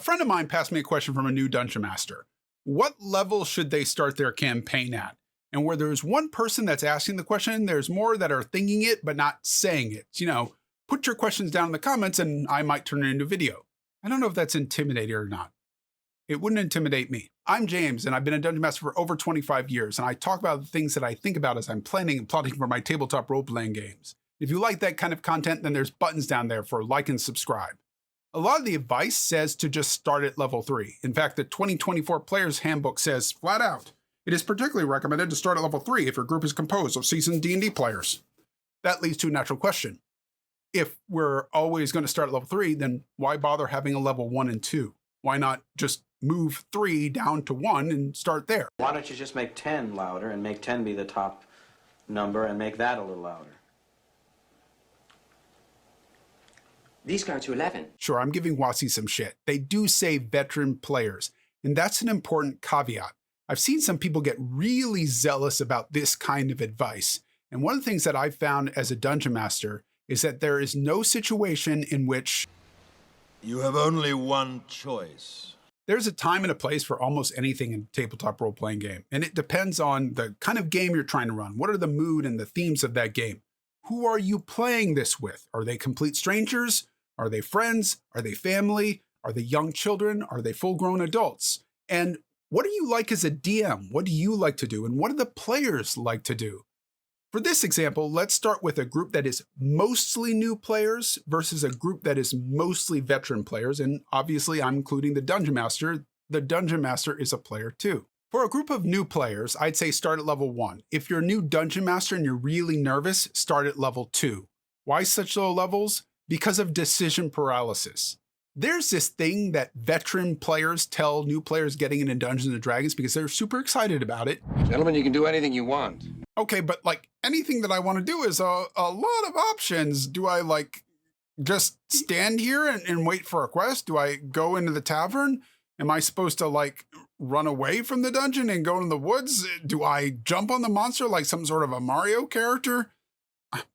friend of mine passed me a question from a new dungeon master. What level should they start their campaign at? And where there's one person that's asking the question, there's more that are thinking it but not saying it. You know, put your questions down in the comments and I might turn it into video. I don't know if that's intimidating or not. It wouldn't intimidate me. I'm James, and I've been a dungeon master for over 25 years, and I talk about the things that I think about as I'm planning and plotting for my tabletop role-playing games. If you like that kind of content, then there's buttons down there for like and subscribe. A lot of the advice says to just start at level 3. In fact, the 2024 Player's Handbook says, flat out, it is particularly recommended to start at level 3 if your group is composed of seasoned D&D players. That leads to a natural question. If we're always going to start at level 3, then why bother having a level 1 and 2? Why not just move 3 down to 1 and start there? Why don't you just make 10 louder and make 10 be the top number and make that a little louder? These go to 11. Sure, I'm giving WotC some shit. They do say veteran players, and that's an important caveat. I've seen some people get really zealous about this kind of advice, and one of the things that I've found as a dungeon master is that there is no situation in which you have only one choice. There's a time and a place for almost anything in a tabletop role-playing game, and it depends on the kind of game you're trying to run. What are the mood and the themes of that game? Who are you playing this with? Are they complete strangers? Are they friends? Are they family? Are they young children? Are they full-grown adults? And what do you like as a DM? What do you like to do? And what do the players like to do? For this example, let's start with a group that is mostly new players versus a group that is mostly veteran players. And obviously I'm including the Dungeon Master. The Dungeon Master is a player too. For a group of new players, I'd say start at level 1. If you're a new Dungeon Master and you're really nervous, start at level 2. Why such low levels? Because of decision paralysis. There's this thing that veteran players tell new players getting into Dungeons & Dragons because they're super excited about it. Gentlemen, you can do anything you want. Okay, but like anything that I want to do is a lot of options. Do I like just stand here and wait for a quest? Do I go into the tavern? Am I supposed to like run away from the dungeon and go into the woods? Do I jump on the monster like some sort of a Mario character?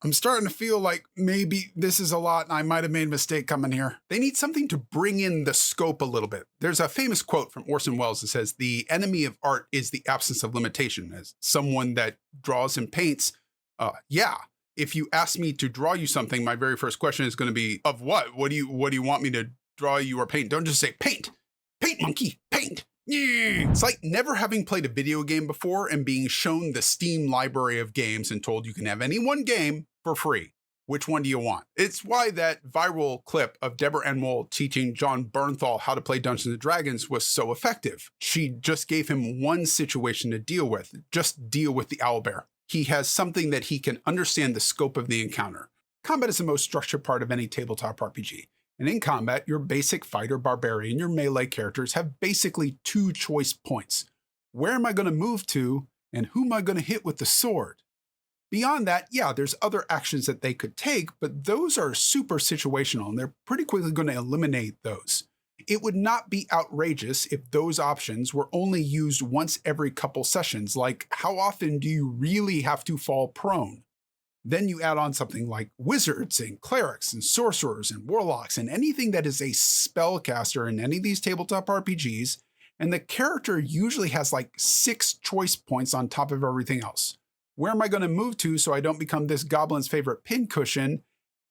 I'm starting to feel like maybe this is a lot and I might have made a mistake coming here. They need something to bring in the scope a little bit. There's a famous quote from Orson Welles that says, the enemy of art is the absence of limitation. As someone that draws and paints, yeah, if you ask me to draw you something, my very first question is going to be, of what? What do you want me to draw you or paint? Don't just say paint. Paint, monkey, paint. Yeah. It's like never having played a video game before and being shown the Steam library of games and told you can have any one game for free. Which one do you want? It's why that viral clip of Deborah Ann Woll teaching John Bernthal how to play Dungeons & Dragons was so effective. She just gave him one situation to deal with. Just deal with the owlbear. He has something that he can understand the scope of the encounter. Combat is the most structured part of any tabletop RPG. And in combat, your basic fighter, barbarian, your melee characters have basically 2 choice points. Where am I going to move to, and who am I going to hit with the sword? Beyond that, yeah, there's other actions that they could take, but those are super situational, and they're pretty quickly going to eliminate those. It would not be outrageous if those options were only used once every couple sessions, like how often do you really have to fall prone? Then you add on something like wizards and clerics and sorcerers and warlocks and anything that is a spellcaster in any of these tabletop RPGs, and the character usually has like 6 choice points on top of everything else. Where am I going to move to so I don't become this goblin's favorite pincushion?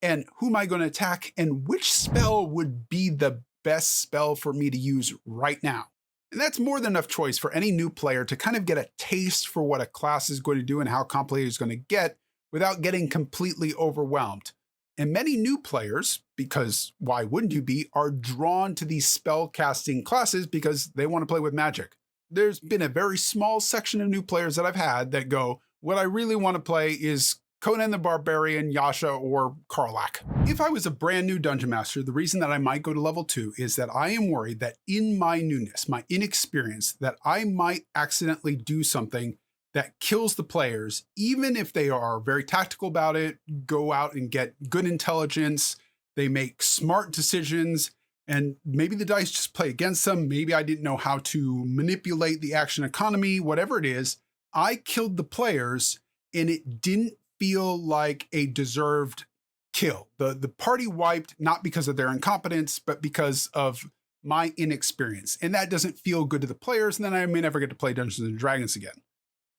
And who am I going to attack? And which spell would be the best spell for me to use right now? And that's more than enough choice for any new player to kind of get a taste for what a class is going to do and how complicated it's going to get, without getting completely overwhelmed. And many new players, because why wouldn't you be, are drawn to these spell casting classes because they want to play with magic. There's been a very small section of new players that I've had that go, what I really want to play is Conan the Barbarian, Yasha, or Karlach. If I was a brand new Dungeon Master, the reason that I might go to level 2 is that I am worried that in my newness, my inexperience, that I might accidentally do something that kills the players, even if they are very tactical about it, go out and get good intelligence, they make smart decisions, and maybe the dice just play against them. Maybe I didn't know how to manipulate the action economy, whatever it is. I killed the players and it didn't feel like a deserved kill. The party wiped, not because of their incompetence, but because of my inexperience, and that doesn't feel good to the players, and then I may never get to play Dungeons and Dragons again.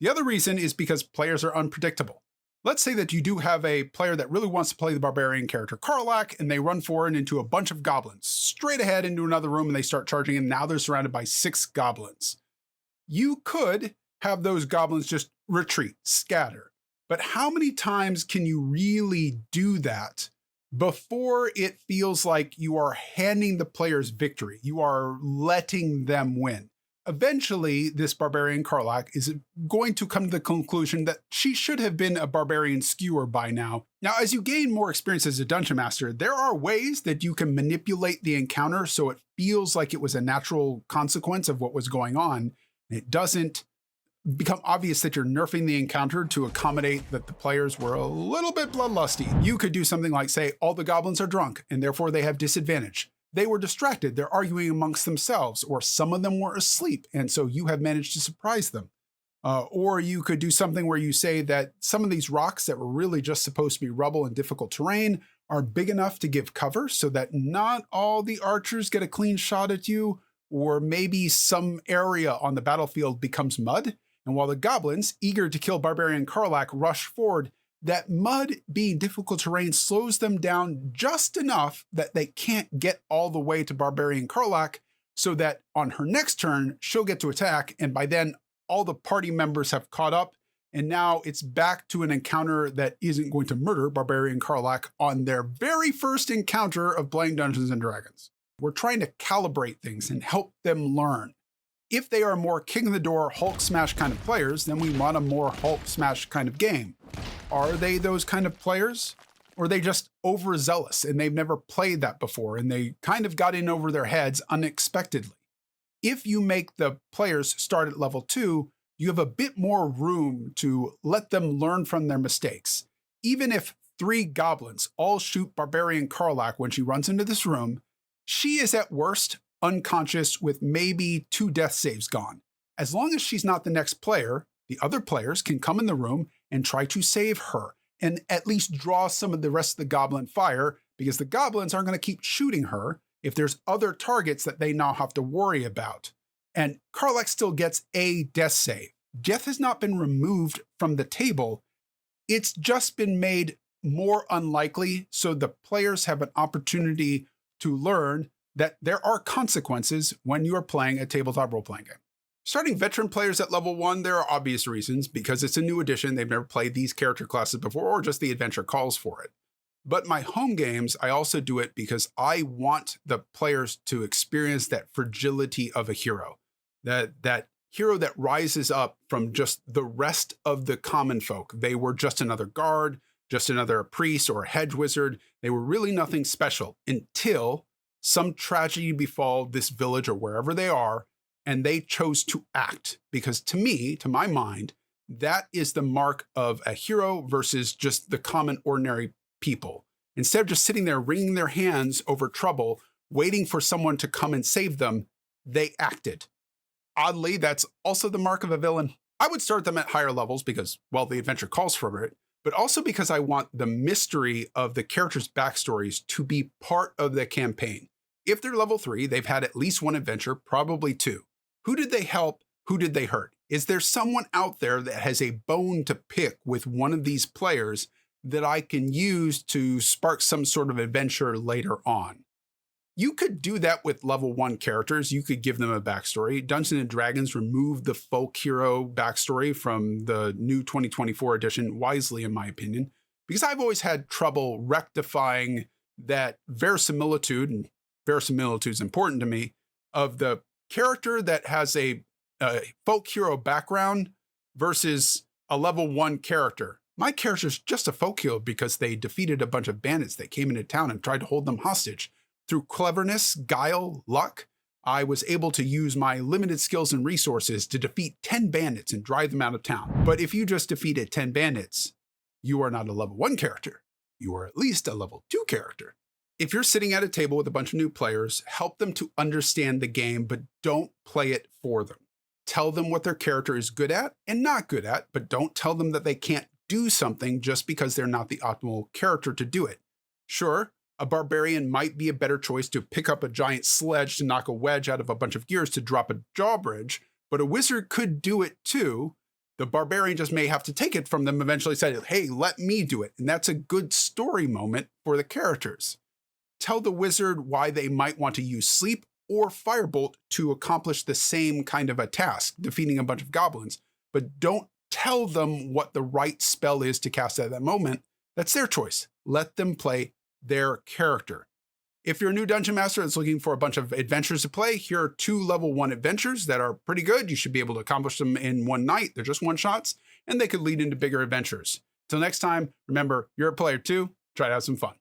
The other reason is because players are unpredictable. Let's say that you do have a player that really wants to play the barbarian character Karlak, and they run forward into a bunch of goblins, straight ahead into another room, and they start charging, and now they're surrounded by 6 goblins. You could have those goblins just retreat, scatter. But how many times can you really do that before it feels like you are handing the players victory? You are letting them win. Eventually, this barbarian Karlak is going to come to the conclusion that she should have been a barbarian skewer by now. Now, as you gain more experience as a dungeon master, there are ways that you can manipulate the encounter so it feels like it was a natural consequence of what was going on. It doesn't become obvious that you're nerfing the encounter to accommodate that the players were a little bit bloodlusty. You could do something like say, all the goblins are drunk and therefore they have disadvantage. They were distracted, they're arguing amongst themselves, or some of them were asleep, and so you have managed to surprise them. Or you could do something where you say that some of these rocks that were really just supposed to be rubble and difficult terrain are big enough to give cover so that not all the archers get a clean shot at you, or maybe some area on the battlefield becomes mud. And while the goblins, eager to kill barbarian Karlak, rush forward, that mud being difficult terrain slows them down just enough that they can't get all the way to barbarian Karlak, so that on her next turn, she'll get to attack, and by then all the party members have caught up, and now it's back to an encounter that isn't going to murder barbarian Karlak on their very first encounter of playing Dungeons and Dragons. We're trying to calibrate things and help them learn. If they are more king of the door, Hulk smash kind of players, then we want a more Hulk smash kind of game. Are they those kind of players? Or are they just overzealous and they've never played that before and they kind of got in over their heads unexpectedly? If you make the players start at level 2, you have a bit more room to let them learn from their mistakes. Even if 3 goblins all shoot barbarian Karlak when she runs into this room, she is at worst unconscious with maybe 2 death saves gone. As long as she's not the next player, the other players can come in the room and try to save her and at least draw some of the rest of the goblin fire, because the goblins aren't going to keep shooting her if there's other targets that they now have to worry about. And Karlak still gets a death save. Death has not been removed from the table. It's just been made more unlikely so the players have an opportunity to learn that there are consequences when you are playing a tabletop role-playing game. Starting veteran players at level 1, there are obvious reasons, because it's a new edition, they've never played these character classes before, or just the adventure calls for it. But my home games, I also do it because I want the players to experience that fragility of a hero. That hero that rises up from just the rest of the common folk. They were just another guard, just another priest or a hedge wizard. They were really nothing special until some tragedy befall this village or wherever they are, and they chose to act. Because to me, to my mind, that is the mark of a hero versus just the common ordinary people. Instead of just sitting there wringing their hands over trouble, waiting for someone to come and save them, they acted. Oddly, that's also the mark of a villain. I would start them at higher levels because, well, the adventure calls for it, but also because I want the mystery of the characters' backstories to be part of the campaign. If they're level 3, they've had at least one adventure, probably 2. Who did they help? Who did they hurt? Is there someone out there that has a bone to pick with one of these players that I can use to spark some sort of adventure later on? You could do that with level 1 characters. You could give them a backstory. Dungeons and Dragons removed the folk hero backstory from the new 2024 edition wisely, in my opinion, because I've always had trouble rectifying that verisimilitude, and verisimilitude is important to me, of the character that has a folk hero background versus a level 1 character. My character's just a folk hero because they defeated a bunch of bandits that came into town and tried to hold them hostage. Through cleverness, guile, luck, I was able to use my limited skills and resources to defeat 10 bandits and drive them out of town. But if you just defeated 10 bandits, you are not a level 1 character. You are at least a level 2 character. If you're sitting at a table with a bunch of new players, help them to understand the game, but don't play it for them. Tell them what their character is good at and not good at, but don't tell them that they can't do something just because they're not the optimal character to do it. Sure, A barbarian might be a better choice to pick up a giant sledge to knock a wedge out of a bunch of gears to drop a drawbridge, but a wizard could do it too. The barbarian just may have to take it from them eventually, say, hey, let me do it. And that's a good story moment for the characters. Tell the wizard why they might want to use sleep or firebolt to accomplish the same kind of a task, defeating a bunch of goblins, but don't tell them what the right spell is to cast at that moment. That's their choice. Let them play their character. If you're a new dungeon master that's looking for a bunch of adventures to play, here are 2 level 1 adventures that are pretty good. You should be able to accomplish them in one night. They're just one shots, and they could lead into bigger adventures. Till next time, remember, you're a player too. Try to have some fun.